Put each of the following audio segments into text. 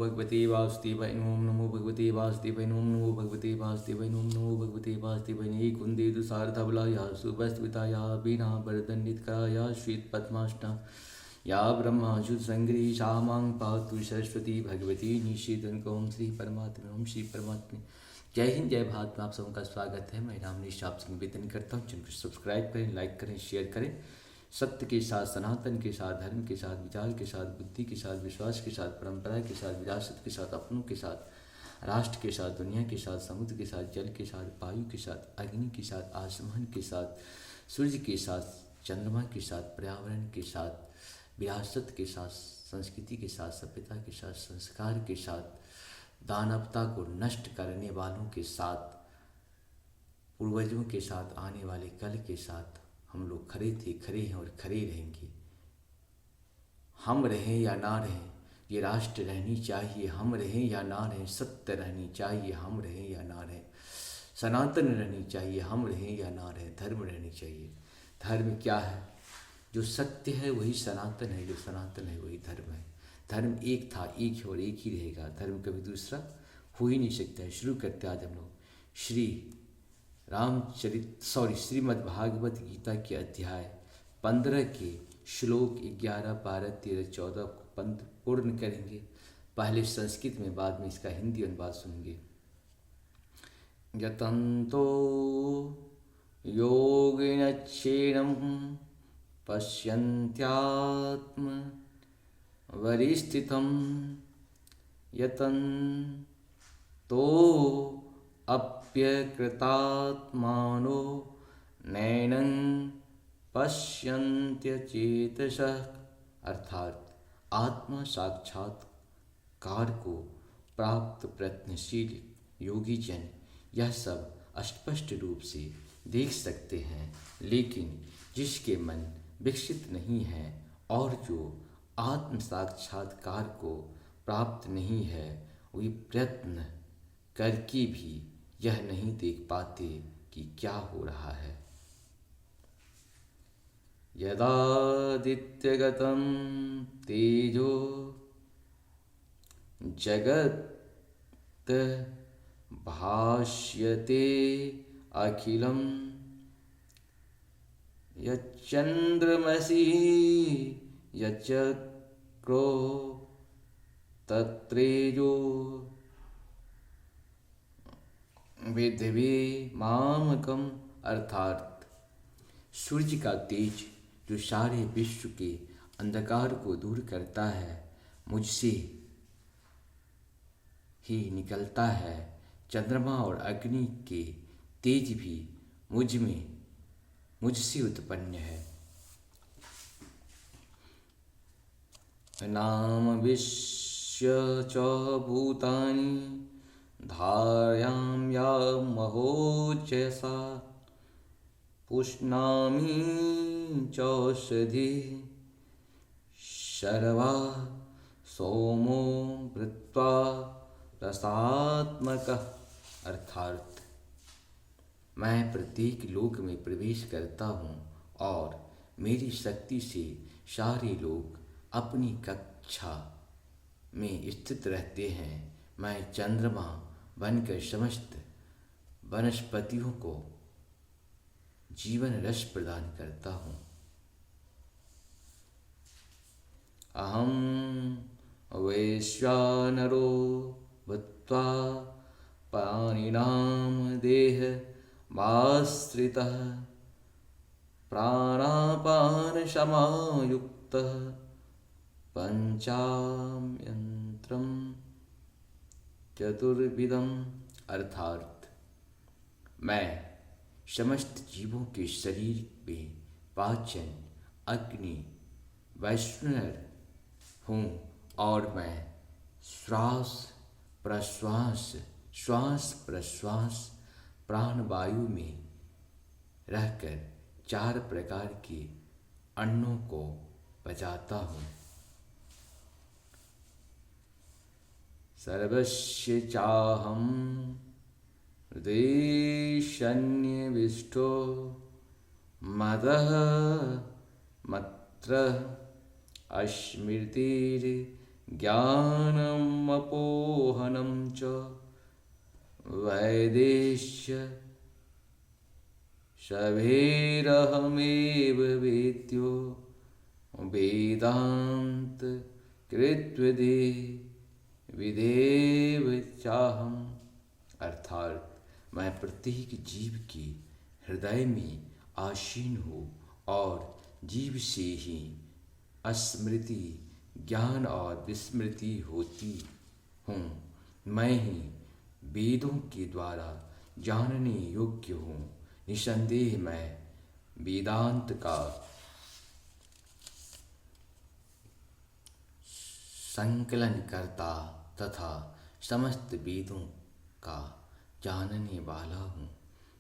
भगवते वासुदेवाय ओम नमो भगवते वासुदेवाय ओम नमो भगवते वासुदेवाय ओम नमो भगवते वासुदेवाय कुंदेदु सारधवलाया सुभस्विताया वीणा वरदंडितकराया श्वेत पद्माष्टा या ब्रह्माशु संग्रही श्यामां पातु सरस्वती भगवती निषेधन ओम श्री परमात्मा ओम श्री परमात्मा। जय हिंद जय भारत में आप सबों का स्वागत है। मैं राम निश्चय आपसे निवेदन करता हूँ चैनल को सब्सक्राइब करें, लाइक करें, शेयर करें। सत्य के साथ, सनातन के साथ, धर्म के साथ, विचार के साथ, बुद्धि के साथ, विश्वास के साथ, परंपरा के साथ, विरासत के साथ, अपनों के साथ, राष्ट्र के साथ, दुनिया के साथ, समुद्र के साथ, जल के साथ, वायु के साथ, अग्नि के साथ, आसमान के साथ, सूर्य के साथ, चंद्रमा के साथ, पर्यावरण के साथ, विरासत के साथ, संस्कृति के साथ, सभ्यता के साथ, संस्कार के साथ, दानवता को नष्ट करने वालों के साथ, पूर्वजों के साथ, आने वाले कल के साथ हम लोग खड़े थे, खड़े हैं और खड़े रहेंगे। हम रहें या ना रहें, ये राष्ट्र रहनी चाहिए। हम रहें या ना रहें, सत्य रहनी चाहिए। हम रहें या ना रहें, सनातन रहनी चाहिए। हम रहें या ना रहें, धर्म रहनी चाहिए। धर्म क्या है? जो सत्य है वही सनातन है, जो सनातन है वही धर्म है। धर्म एक था, एक है और एक ही रहेगा। धर्म कभी दूसरा हो ही नहीं सकता है। शुरू करते आज हम लोग श्रीमद् भागवत गीता के अध्याय 15 के श्लोक 11, 12, 13, 14 को पूर्ण करेंगे। पहले संस्कृत में, बाद में इसका हिंदी अनुवाद सुनेंगे। यतन्तो योगिनच्छेदं पश्यन्त्यात्म वरिस्थितं यतन्तो अप्यकृतात्मानो नैनं पश्यन्त्यचेतसः। अर्थात आत्मा साक्षात्कार को प्राप्त प्रयत्नशील योगी जन यह सब स्पष्ट रूप से देख सकते हैं, लेकिन जिसके मन विकसित नहीं है और जो आत्म साक्षात्कार को प्राप्त नहीं है, वे प्रयत्न करके भी यह नहीं देख पाते कि क्या हो रहा है। यदादित्यगतं तेजो जगत् भाष्यते अखिलं यच्चन्द्रमसि यच्चक्रो तत्तेजो विद्धि मामकम्। अर्थात सूर्य का तेज जो सारे विश्व के अंधकार को दूर करता है, मुझसे ही निकलता है। चंद्रमा और अग्नि के तेज भी मुझसे उत्पन्न है। नाम विश्य च भूतानि धारयाम्यामहोजसा पुष्णामि चौषधि शर्वा सोमो भृत्वा रसात्मकः। अर्थात मैं प्रत्येक लोक में प्रवेश करता हूँ और मेरी शक्ति से सारे लोग अपनी कक्षा में स्थित रहते हैं। मैं चंद्रमा बनकर समस्त वनस्पतियों को जीवन रस प्रदान करता हूँ। अहम वैश्वानरो भूत्वा प्राणिनां देहमाश्रितः प्राणापानसमायुक्तः पंचाम्यंत्रं चतुर्विधम्। अर्थात मैं समस्त जीवों के शरीर में पाचन, अग्नि, वैष्णव हूँ और मैं श्वास प्रश्वास प्राणवायु में रहकर 4 प्रकार के अन्नों को पचाता हूँ। सर्वस्य चाहं हृदयेऽन्यविष्टो मदः मत्रः अस्मृतिर्ज्ञानमेव ज्ञानम् अपोहनं च वैदेश्य शभेरहमेव वेद्यो वेदांत कृत्वदे विदेव चाहम। अर्थात मैं प्रत्येक जीव के हृदय में आसीन हूँ और जीव से ही स्मृति, ज्ञान और विस्मृति होती हूँ। मैं ही वेदों के द्वारा जानने योग्य हूँ। निसंदेह मैं वेदांत का संकलन करता तथा समस्त वेदों का जानने वाला हूँ।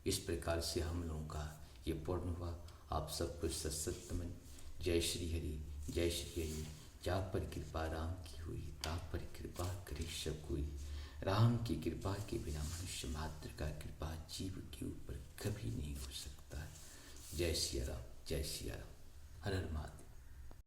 इस प्रकार से हम लोगों का ये पूर्ण हुआ। आप सबको सत्सतमन। जय श्री हरि, जय श्री हरि। जा पर कृपा राम की हुई, ता पर कृपा करे सब कोई। राम की कृपा के बिना मनुष्य मात्र का कृपा जीव के ऊपर कभी नहीं हो सकता। जय सिया राम, जय सिया राम। हर हर महादेव।